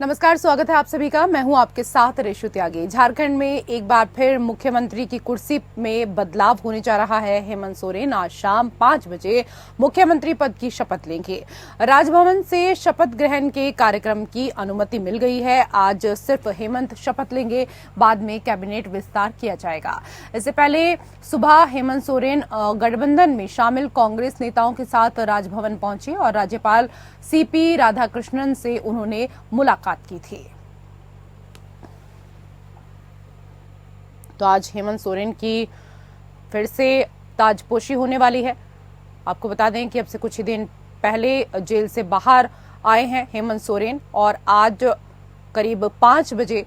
नमस्कार, स्वागत है आप सभी का। मैं हूं आपके साथ रेशु त्यागी। झारखंड में एक बार फिर मुख्यमंत्री की कुर्सी में बदलाव होने जा रहा है। हेमंत सोरेन आज शाम 5 बजे मुख्यमंत्री पद की शपथ लेंगे। राजभवन से शपथ ग्रहण के कार्यक्रम की अनुमति मिल गई है। आज सिर्फ हेमंत शपथ लेंगे, बाद में कैबिनेट विस्तार किया जाएगा। इससे पहले सुबह हेमंत सोरेन गठबंधन में शामिल कांग्रेस नेताओं के साथ राजभवन पहुंचे और राज्यपाल सीपी राधाकृष्णन से उन्होंने मुलाकात की थी। तो आज हेमंत सोरेन की फिर से ताजपोशी होने वाली है। आपको बता दें कि अब से कुछ ही दिन पहले जेल से बाहर आए हैं हेमंत सोरेन और आज करीब 5 बजे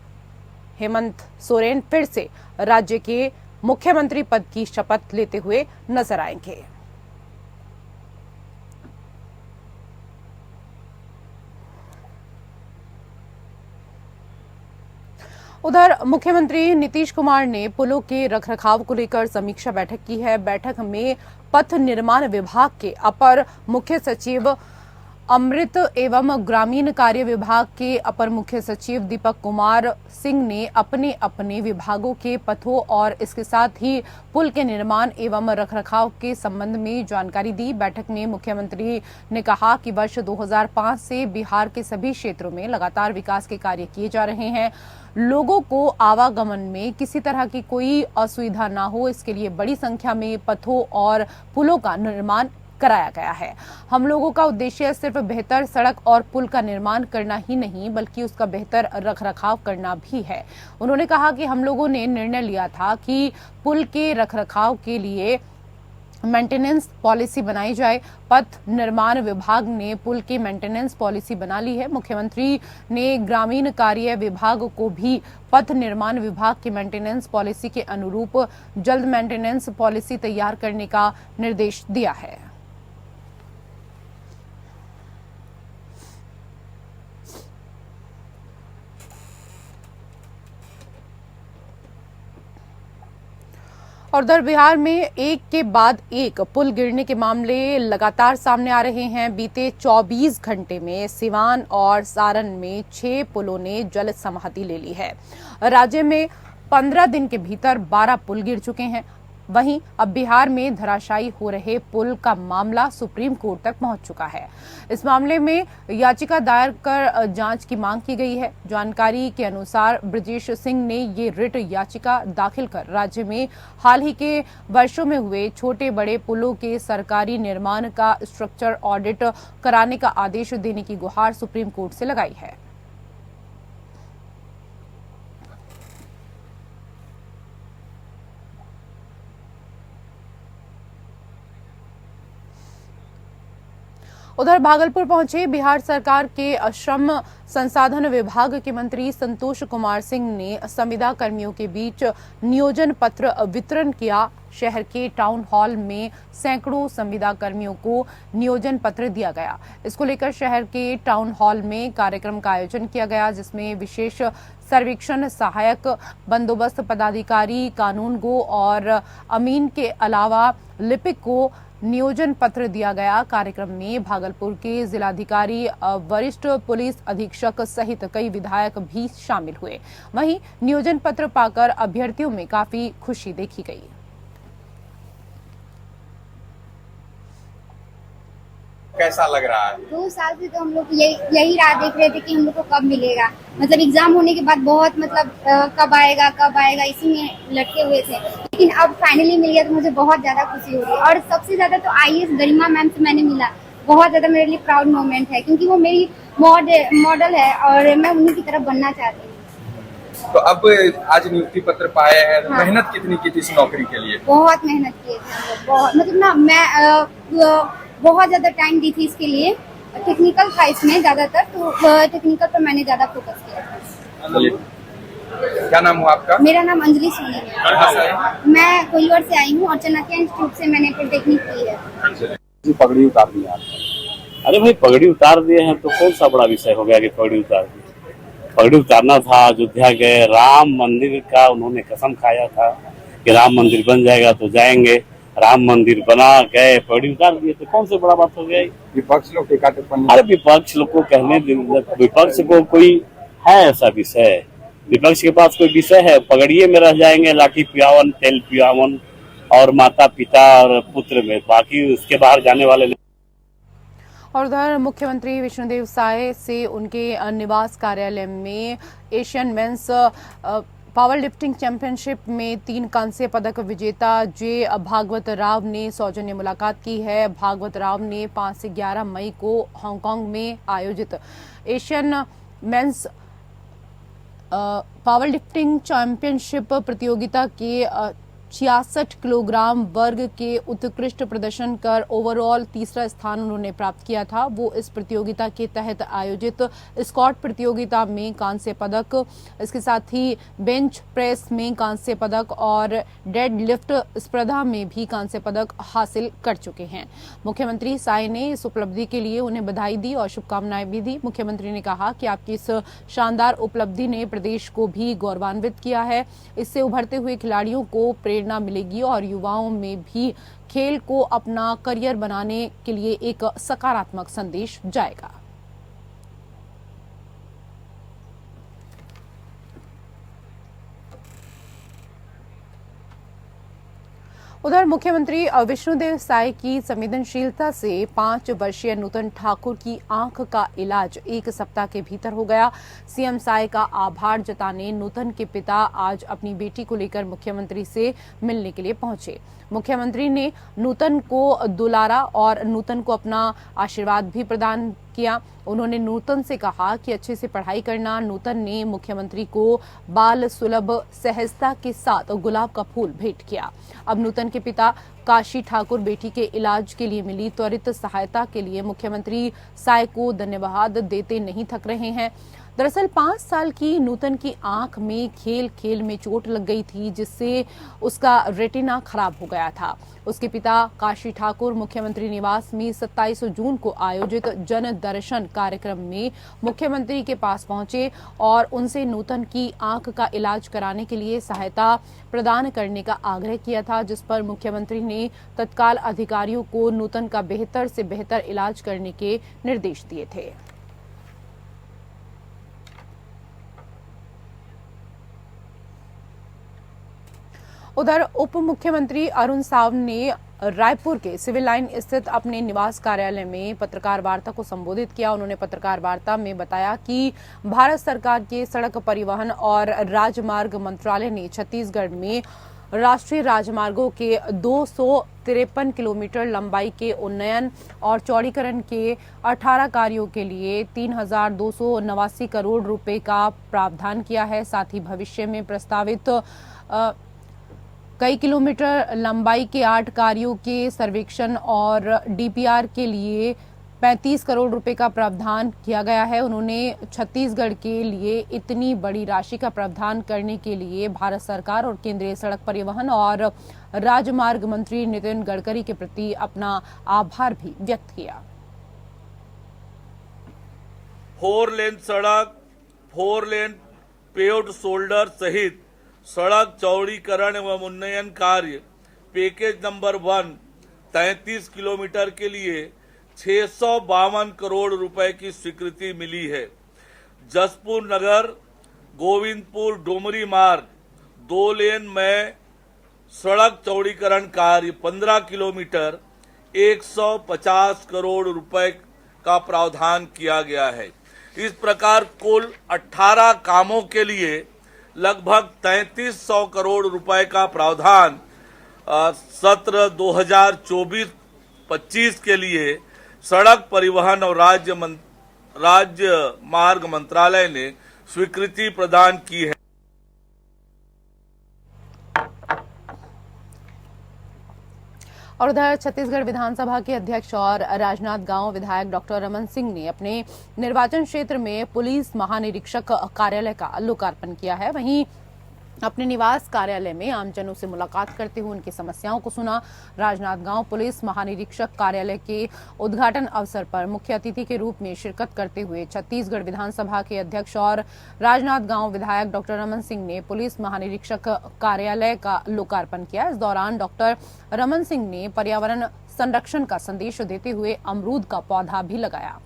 हेमंत सोरेन फिर से राज्य के मुख्यमंत्री पद की शपथ लेते हुए नजर आएंगे। उधर मुख्यमंत्री नीतीश कुमार ने पुलों के रखरखाव को लेकर समीक्षा बैठक की है। बैठक में पथ निर्माण विभाग के अपर मुख्य सचिव अमृत एवं ग्रामीण कार्य विभाग के अपर मुख्य सचिव दीपक कुमार सिंह ने अपने अपने विभागों के पथों और इसके साथ ही पुल के निर्माण एवं रखरखाव के संबंध में जानकारी दी। बैठक में मुख्यमंत्री ने कहा कि वर्ष 2005 से बिहार के सभी क्षेत्रों में लगातार विकास के कार्य किए जा रहे हैं। लोगों को आवागमन में किसी तरह की कोई असुविधा न हो, इसके लिए बड़ी संख्या में पथों और पुलों का निर्माण कराया गया है। हम लोगों का उद्देश्य सिर्फ बेहतर सड़क और पुल का निर्माण करना ही नहीं, बल्कि उसका बेहतर रखरखाव करना भी है। उन्होंने कहा कि हम लोगों ने निर्णय लिया था कि पुल के रखरखाव के लिए मेंटेनेंस पॉलिसी बनाई जाए। पथ निर्माण विभाग ने पुल की मेंटेनेंस पॉलिसी बना ली है। मुख्यमंत्री ने ग्रामीण कार्य विभाग को भी पथ निर्माण विभाग की मेंटेनेंस पॉलिसी के अनुरूप जल्द मेंटेनेंस पॉलिसी तैयार करने का निर्देश दिया है। और उधर बिहार में एक के बाद एक पुल गिरने के मामले लगातार सामने आ रहे हैं। बीते 24 घंटे में सिवान और सारण में 6 पुलों ने जल समाधि ले ली है। राज्य में 15 दिन के भीतर 12 पुल गिर चुके हैं। वहीं अब बिहार में धराशायी हो रहे पुल का मामला सुप्रीम कोर्ट तक पहुंच चुका है। इस मामले में याचिका दायर कर जांच की मांग की गई है। जानकारी के अनुसार ब्रजेश सिंह ने ये रिट याचिका दाखिल कर राज्य में हाल ही के वर्षों में हुए छोटे बड़े पुलों के सरकारी निर्माण का स्ट्रक्चर ऑडिट कराने का आदेश देने की गुहार सुप्रीम कोर्ट से लगाई है। उधर भागलपुर पहुंचे बिहार सरकार के श्रम संसाधन विभाग के मंत्री संतोष कुमार सिंह ने संविदा कर्मियों के बीच नियोजन पत्र वितरण किया। शहर के टाउन हॉल में सैकड़ों संविदा कर्मियों को नियोजन पत्र दिया गया। इसको लेकर शहर के टाउन हॉल में कार्यक्रम का आयोजन किया गया, जिसमें विशेष सर्वेक्षण सहायक, बंदोबस्त पदाधिकारी, कानूनगो और अमीन के अलावा लिपिक को नियोजन पत्र दिया गया। कार्यक्रम में भागलपुर के जिलाधिकारी, वरिष्ठ पुलिस अधीक्षक सहित कई विधायक भी शामिल हुए। वहीं नियोजन पत्र पाकर अभ्यर्थियों में काफी खुशी देखी गई। कैसा लग रहा है? 2 साल से तो हम लोग यही राह देख रहे थे कि हम लोग को कब मिलेगा। मतलब एग्जाम होने के बाद बहुत कब आएगा इसी में लटके हुए थे, लेकिन अब फाइनली मिल गया तो मुझे बहुत ज्यादा खुशी हो रही है। और सबसे ज्यादा तो आईएएस गरिमा मैम से मैंने मिला, बहुत ज्यादा मेरे लिए प्राउड मोमेंट है, क्योंकि वो मेरी मॉडल है और मैं उन्हीं की तरफ बनना चाहती हूँ। तो अब आज नियुक्ति पत्र पाए हैं। हाँ। मेहनत कितनी की थी इस नौकरी के लिए? बहुत मेहनत की थी, बहुत मैं बहुत ज्यादा टाइम दी थी इसके लिए। टेक्निकल था इसमें ज्यादातर, तो टेक्निकल पर मैंने ज्यादा फोकस किया था। क्या नाम हुआ आपका? मेरा नाम अंजलि सोनी है। मैं कोइलवर से आई हूँ और चनाकिया इंस्टीट्यूट से मैंने पॉलिटेक्निक की है। पगड़ी उतार दिया आपने? अरे भाई, पगड़ी उतार दिए हैं तो कौन सा बड़ा विषय हो गया कि पगड़ी उतार दी? पगड़ी उतारना था। अयोध्या गए, राम मंदिर का उन्होंने कसम खाया था कि राम मंदिर बन जाएगा तो जाएंगे। राम मंदिर बना गए, पगड़ी उतार दिए, तो कौन सी बड़ा बात हो गई? विपक्ष लोग टीका टिप्पणी, अरे विपक्ष लोग को कहने, विपक्ष को कोई है ऐसा विषय? विपक्ष के पास कोई विषय है? पगड़िए में रह जाएंगे, लाठी पियावन, तेल पियावन और माता पिता और पुत्र में, बाकी उसके बाहर जाने वाले नहीं। और उधर मुख्यमंत्री विष्णुदेव साय से उनके निवास कार्यालय में Asian men's powerlifting championship में 3 कांस्य पदक विजेता जे भागवत राव ने सौजन्य मुलाकात की है। भागवत राव ने 5 से 11 मई को हांगकांग में आयोजित Asian men's powerlifting championship प्रतियोगिता के 66 किलोग्राम वर्ग के उत्कृष्ट प्रदर्शन कर ओवरऑल तीसरा स्थान उन्होंने प्राप्त किया था। वो इस प्रतियोगिता के तहत आयोजित स्क्वाट प्रतियोगिता में कांस्य पदक, इसके साथ ही बेंच प्रेस में कांस्य पदक और डेड लिफ्ट स्पर्धा में भी कांस्य पदक हासिल कर चुके हैं। मुख्यमंत्री साय ने इस उपलब्धि के लिए उन्हें बधाई दी और शुभकामनाएं भी दी। मुख्यमंत्री ने कहा कि आपकी इस शानदार उपलब्धि ने प्रदेश को भी गौरवान्वित किया है। इससे उभरते हुए खिलाड़ियों को प्रेरणा मिलेगी और युवाओं में भी खेल को अपना करियर बनाने के लिए एक सकारात्मक संदेश जाएगा। उधर मुख्यमंत्री विष्णुदेव साय की संवेदनशीलता से 5 वर्षीय नूतन ठाकुर की आंख का इलाज 1 सप्ताह के भीतर हो गया। सीएम साय का आभार जताने नूतन के पिता आज अपनी बेटी को लेकर मुख्यमंत्री से मिलने के लिए पहुंचे। मुख्यमंत्री ने नूतन को दुलारा और नूतन को अपना आशीर्वाद भी प्रदान किया। उन्होंने नूतन से कहा कि अच्छे से पढ़ाई करना। नूतन ने मुख्यमंत्री को बाल सुलभ सहजता के साथ गुलाब का फूल भेंट किया। अब नूतन के पिता काशी ठाकुर बेटी के इलाज के लिए मिली त्वरित सहायता के लिए मुख्यमंत्री साय को धन्यवाद देते नहीं थक रहे हैं। दरअसल 5 साल की नूतन की आंख में खेल खेल में चोट लग गई थी, जिससे उसका रेटिना खराब हो गया था। उसके पिता काशी ठाकुर मुख्यमंत्री निवास में 27 जून को आयोजित जन दर्शन कार्यक्रम में मुख्यमंत्री के पास पहुंचे और उनसे नूतन की आंख का इलाज कराने के लिए सहायता प्रदान करने का आग्रह किया था, जिस पर मुख्यमंत्री ने तत्काल अधिकारियों को नूतन का बेहतर से बेहतर इलाज करने के निर्देश दिए थे। उधर उप मुख्यमंत्री अरुण साव ने रायपुर के सिविल लाइन स्थित अपने निवास कार्यालय में पत्रकार वार्ता को संबोधित किया। उन्होंने पत्रकार वार्ता में बताया कि भारत सरकार के सड़क परिवहन और राजमार्ग मंत्रालय ने छत्तीसगढ़ में राष्ट्रीय राजमार्गों के 253 किलोमीटर लंबाई के उन्नयन और चौड़ीकरण के 18 कार्यों के लिए 3,289 करोड़ रुपए का प्रावधान किया है। साथ ही भविष्य में प्रस्तावित कई किलोमीटर लंबाई के 8 कार्यों के सर्वेक्षण और डीपीआर के लिए 35 करोड़ रुपए का प्रावधान किया गया है। उन्होंने छत्तीसगढ़ के लिए इतनी बड़ी राशि का प्रावधान करने के लिए भारत सरकार और केंद्रीय सड़क परिवहन और राजमार्ग मंत्री नितिन गडकरी के प्रति अपना आभार भी व्यक्त किया। 4 लेन सड़क, 4 लेन पेव्ड शोल्डर सहित सड़क चौड़ीकरण एवं उन्नयन कार्य पैकेज नंबर 1 33 किलोमीटर के लिए 652 करोड़ रुपए की स्वीकृति मिली है। जसपुर नगर गोविंदपुर डोमरी मार्ग 2 लेन में सड़क चौड़ीकरण कार्य 15 किलोमीटर 150 करोड़ रुपए का प्रावधान किया गया है। इस प्रकार कुल 18 कामों के लिए लगभग 3300 करोड़ रुपए का प्रावधान सत्र 2024-25 के लिए सड़क परिवहन और राज्य मार्ग मंत्रालय ने स्वीकृति प्रदान की है। और उधर छत्तीसगढ़ विधानसभा के अध्यक्ष और राजनांदगांव विधायक डॉक्टर रमन सिंह ने अपने निर्वाचन क्षेत्र में पुलिस महानिरीक्षक कार्यालय का लोकार्पण किया है। वहीं अपने निवास कार्यालय में आमजनों से मुलाकात करते हुए उनकी समस्याओं को सुना। राजनांदगांव पुलिस महानिरीक्षक कार्यालय के उद्घाटन अवसर पर मुख्य अतिथि के रूप में शिरकत करते हुए छत्तीसगढ़ विधानसभा के अध्यक्ष और राजनांदगांव विधायक डॉक्टर रमन सिंह ने पुलिस महानिरीक्षक कार्यालय का लोकार्पण किया। इस दौरान डॉक्टर रमन सिंह ने पर्यावरण संरक्षण का संदेश देते हुए अमरूद का पौधा भी लगाया।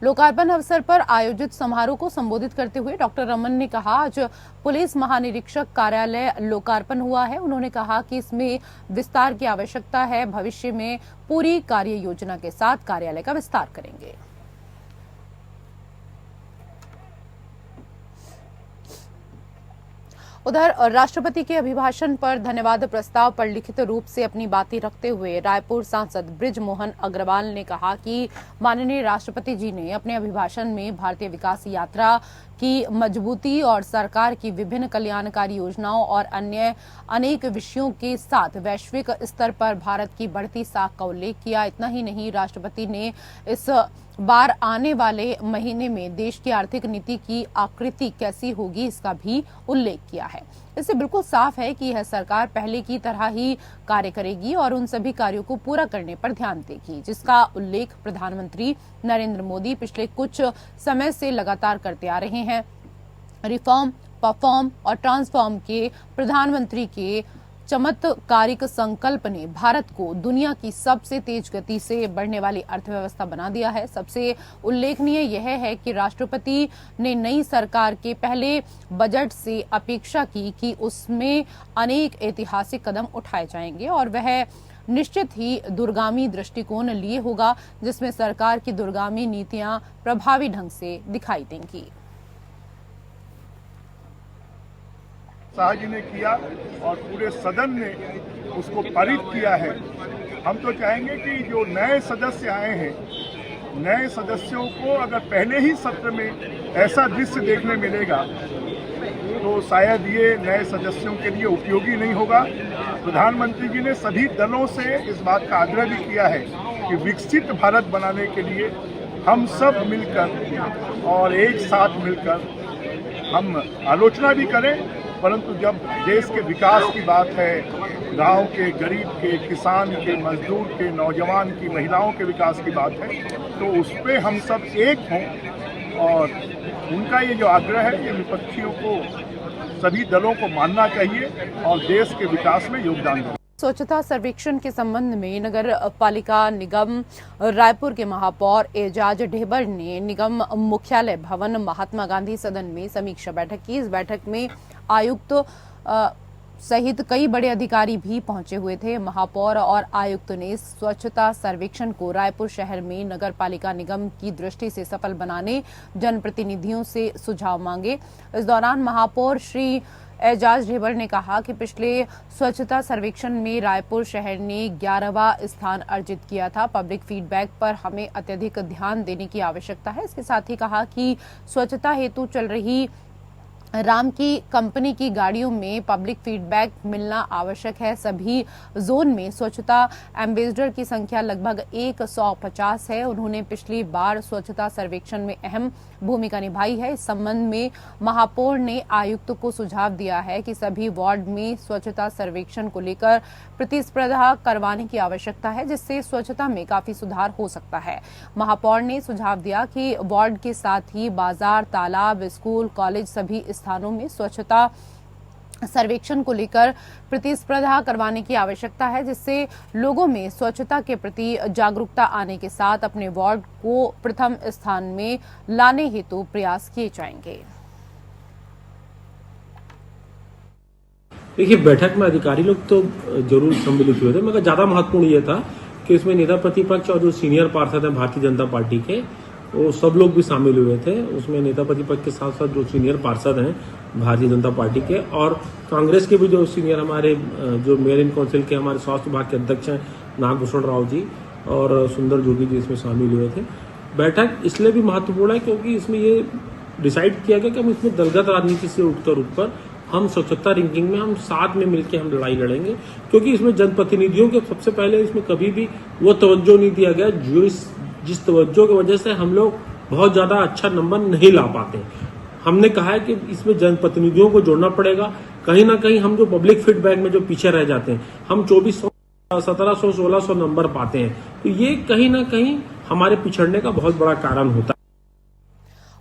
लोकार्पण अवसर पर आयोजित समारोह को संबोधित करते हुए डॉक्टर रमन ने कहा, आज पुलिस महानिरीक्षक कार्यालय लोकार्पण हुआ है। उन्होंने कहा कि इसमें विस्तार की आवश्यकता है। भविष्य में पूरी कार्य योजना के साथ कार्यालय का विस्तार करेंगे। उधर राष्ट्रपति के अभिभाषण पर धन्यवाद प्रस्ताव पर लिखित रूप से अपनी बातें रखते हुए रायपुर सांसद बृज मोहन अग्रवाल ने कहा कि माननीय राष्ट्रपति जी ने अपने अभिभाषण में भारतीय विकास यात्रा की मजबूती और सरकार की विभिन्न कल्याणकारी योजनाओं और अन्य अनेक विषयों के साथ वैश्विक स्तर पर भारत की बढ़ती साख का उल्लेख किया। इतना ही नहीं, राष्ट्रपति ने इस बार आने वाले महीने में देश की आर्थिक नीति की आकृति कैसी होगी इसका भी उल्लेख किया है। इससे बिल्कुल साफ है कि यह सरकार पहले की तरह ही कार्य करेगी और उन सभी कार्यों को पूरा करने पर ध्यान देगी, जिसका उल्लेख प्रधानमंत्री नरेंद्र मोदी पिछले कुछ समय से लगातार करते आ रहे हैं। रिफॉर्म, परफॉर्म और ट्रांसफॉर्म के प्रधानमंत्री के चमत्कारिक संकल्प ने भारत को दुनिया की सबसे तेज गति से बढ़ने वाली अर्थव्यवस्था बना दिया है। सबसे उल्लेखनीय यह है कि राष्ट्रपति ने नई सरकार के पहले बजट से अपेक्षा की कि उसमें अनेक ऐतिहासिक कदम उठाए जाएंगे और वह निश्चित ही दूरगामी दृष्टिकोण लिए होगा, जिसमें सरकार की दूरगामी नीतियां प्रभावी ढंग से दिखाई देंगी। शाह जी ने किया और पूरे सदन ने उसको पारित किया है। हम तो चाहेंगे कि जो नए सदस्य आए हैं, नए सदस्यों को अगर पहले ही सत्र में ऐसा दृश्य देखने मिलेगा तो शायद ये नए सदस्यों के लिए उपयोगी नहीं होगा। प्रधानमंत्री जी ने सभी दलों से इस बात का आग्रह भी किया है कि विकसित भारत बनाने के लिए हम सब मिलकर और एक साथ मिलकर हम आलोचना भी करें, परंतु जब देश के विकास की बात है, गांव के, गरीब के, किसान के, मजदूर के, नौजवान की, महिलाओं के विकास की बात है, तो उस पर हम सब एक हों। और उनका ये जो आग्रह है, ये विपक्षियों को, सभी दलों को मानना चाहिए और देश के विकास में योगदान दें। स्वच्छता सर्वेक्षण के संबंध में नगर पालिका निगम रायपुर के महापौर एजाज ढेबर ने निगम मुख्यालय भवन महात्मा गांधी सदन में समीक्षा बैठक की। इस बैठक में आयुक्त सहित कई बड़े अधिकारी भी पहुंचे हुए थे। महापौर और आयुक्त ने स्वच्छता सर्वेक्षण को रायपुर शहर में नगर पालिका निगम की दृष्टि से सफल बनाने जनप्रतिनिधियों से सुझाव मांगे। इस दौरान महापौर श्री एजाज ढेबर ने कहा कि पिछले स्वच्छता सर्वेक्षण में रायपुर शहर ने 11वां स्थान अर्जित किया था। पब्लिक फीडबैक पर हमें अत्यधिक ध्यान देने की आवश्यकता है। इसके साथ ही कहा कि स्वच्छता हेतु चल रही राम की कंपनी की गाड़ियों में पब्लिक फीडबैक मिलना आवश्यक है। सभी जोन में स्वच्छता एम्बेसडर की संख्या लगभग 150 है। उन्होंने पिछली बार स्वच्छता सर्वेक्षण में अहम भूमिका निभाई है। इस संबंध में महापौर ने आयुक्त को सुझाव दिया है कि सभी वार्ड में स्वच्छता सर्वेक्षण को लेकर प्रतिस्पर्धा करवाने की आवश्यकता है, जिससे स्वच्छता में काफी सुधार हो सकता है। महापौर ने सुझाव दिया कि वार्ड के साथ ही बाजार, तालाब, स्कूल, कॉलेज सभी स्थानों में स्वच्छता सर्वेक्षण को लेकर प्रतिस्पर्धा करवाने की आवश्यकता है, जिससे लोगों में स्वच्छता के प्रति जागरूकता आने के साथ अपने वार्ड को प्रथम स्थान में लाने हेतु प्रयास किए जाएंगे। देखिए, बैठक में अधिकारी लोग तो जरूर सम्मिलित हुए थे, मगर ज्यादा महत्वपूर्ण यह था कि उसमें नेता प्रतिपक्ष और जो सीनियर पार्षद हैं भारतीय जनता पार्टी के, वो सब लोग भी शामिल हुए थे। उसमें नेता प्रतिपक्ष के साथ साथ जो सीनियर पार्षद हैं भारतीय जनता पार्टी के और कांग्रेस के भी जो सीनियर हमारे जो मेयर इन काउंसिल के हमारे स्वास्थ्य विभाग के अध्यक्ष हैं नागभूषण राव जी और सुंदर जोगी जी इसमें शामिल हुए थे। बैठक इसलिए भी महत्वपूर्ण है क्योंकि इसमें ये डिसाइड किया गया कि हम इसमें दलगत राजनीति से उठकर हम स्वच्छता रैंकिंग में हम साथ में मिलकर हम लड़ाई लड़ेंगे, क्योंकि इसमें जनप्रतिनिधियों के सबसे पहले इसमें कभी भी वो तवज्जो नहीं दिया गया जो जिस तवज्जो की वजह से हम लोग बहुत ज्यादा अच्छा नंबर नहीं ला पाते। हमने कहा है कि इसमें जनप्रतिनिधियों को जोड़ना पड़ेगा। कहीं ना कहीं हम जो पब्लिक फीडबैक में जो पीछे रह जाते हैं, हम 2400, 1700, 1600 नंबर पाते हैं, तो ये कहीं ना कहीं हमारे पिछड़ने का बहुत बड़ा कारण होता है।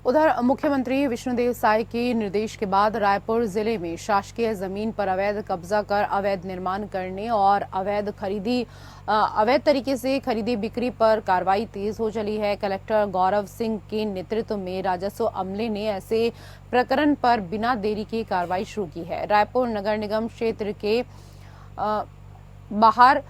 उधर मुख्यमंत्री विष्णुदेव साय के निर्देश के बाद रायपुर जिले में शासकीय जमीन पर अवैध कब्जा कर अवैध निर्माण करने और अवैध तरीके से खरीदी बिक्री पर कार्रवाई तेज हो चली है। कलेक्टर गौरव सिंह के नेतृत्व में राजस्व अमले ने ऐसे प्रकरण पर बिना देरी के कार्रवाई शुरू की है। रायपुर नगर निगम क्षेत्र के बाहर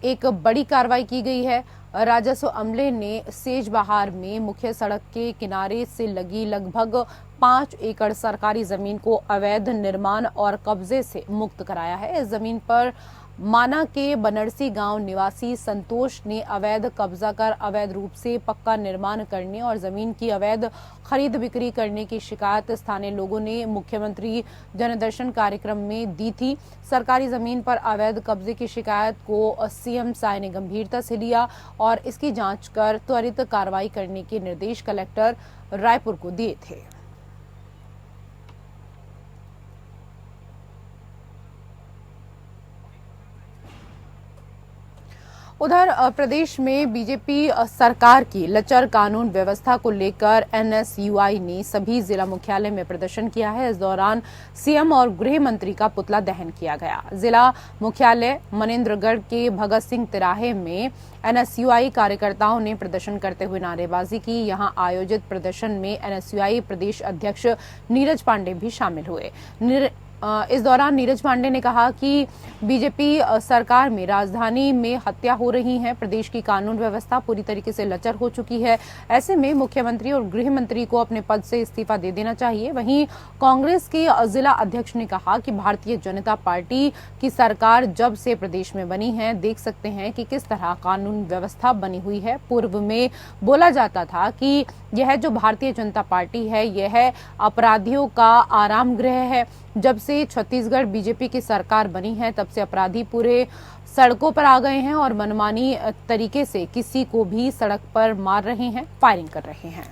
एक बड़ी कार्रवाई की गई है। राजस्व अमले ने सेजबहार में मुख्य सड़क के किनारे से लगी लगभग 5 एकड़ सरकारी जमीन को अवैध निर्माण और कब्जे से मुक्त कराया है। इस जमीन पर माना के बनरसी गांव निवासी संतोष ने अवैध कब्जा कर अवैध रूप से पक्का निर्माण करने और जमीन की अवैध खरीद बिक्री करने की शिकायत स्थानीय लोगों ने मुख्यमंत्री जनदर्शन कार्यक्रम में दी थी। सरकारी जमीन पर अवैध कब्जे की शिकायत को सीएम साय ने गंभीरता से लिया और इसकी जांच कर त्वरित कार्रवाई करने के निर्देश कलेक्टर रायपुर को दिए थे। उधर प्रदेश में बीजेपी सरकार की लचर कानून व्यवस्था को लेकर एनएसयूआई ने सभी जिला मुख्यालय में प्रदर्शन किया है। इस दौरान सीएम और गृह मंत्री का पुतला दहन किया गया। जिला मुख्यालय मनेंद्रगढ़ के भगत सिंह तिराहे में एनएसयूआई कार्यकर्ताओं ने प्रदर्शन करते हुए नारेबाजी की। यहां आयोजित प्रदर्शन में एनएसयूआई प्रदेश अध्यक्ष नीरज पांडे भी शामिल हुए। इस दौरान नीरज पांडे ने कहा कि बीजेपी सरकार में राजधानी में हत्या हो रही है। प्रदेश की कानून व्यवस्था पूरी तरीके से लचर हो चुकी है। ऐसे में मुख्यमंत्री और गृह मंत्री को अपने पद से इस्तीफा दे देना चाहिए। वहीं कांग्रेस के जिला अध्यक्ष ने कहा कि भारतीय जनता पार्टी की सरकार जब से प्रदेश में बनी है, देख सकते हैं कि किस तरह कानून व्यवस्था बनी हुई है। पूर्व में बोला जाता था कि यह जो भारतीय जनता पार्टी है, यह अपराधियों का आराम गृह है। जब से छत्तीसगढ़ बीजेपी की सरकार बनी है, तब से अपराधी पूरे सड़कों पर आ गए हैं और मनमानी तरीके से किसी को भी सड़क पर मार रहे हैं, फायरिंग कर रहे हैं।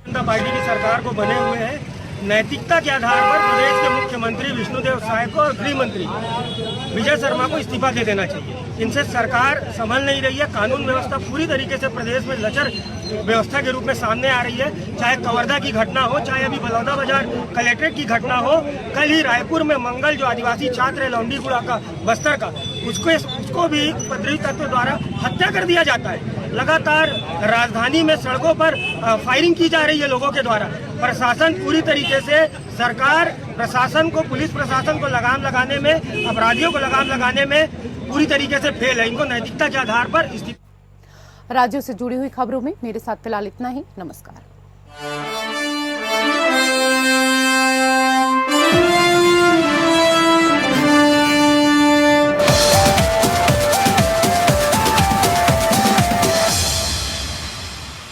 जनता पार्टी की सरकार को बने हुए हैं। नैतिकता के आधार पर प्रदेश के मुख्यमंत्री विष्णुदेव साय को और गृह मंत्री विजय शर्मा को इस्तीफा दे देना चाहिए। इनसे सरकार संभल नहीं रही है। कानून व्यवस्था पूरी तरीके से प्रदेश में लचर व्यवस्था के रूप में सामने आ रही है। चाहे कवर्धा की घटना हो, चाहे अभी बलौदा बाजार कलेक्ट्रेट की घटना हो, कल ही रायपुर में मंगल जो आदिवासी छात्र है लौंडीगुड़ा का, बस्तर का, उसको भी उपद्रवी तत्व द्वारा हत्या कर दिया जाता है। लगातार राजधानी में सड़कों पर फायरिंग की जा रही है लोगों के द्वारा। प्रशासन पूरी तरीके से, सरकार प्रशासन को, पुलिस प्रशासन को लगाम लगाने में, अपराधियों को लगाम लगाने में पूरी तरीके से फेल है। इनको नैतिकता के आधार पर राज्यों से जुड़ी हुई खबरों में मेरे साथ फिलहाल इतना ही। नमस्कार।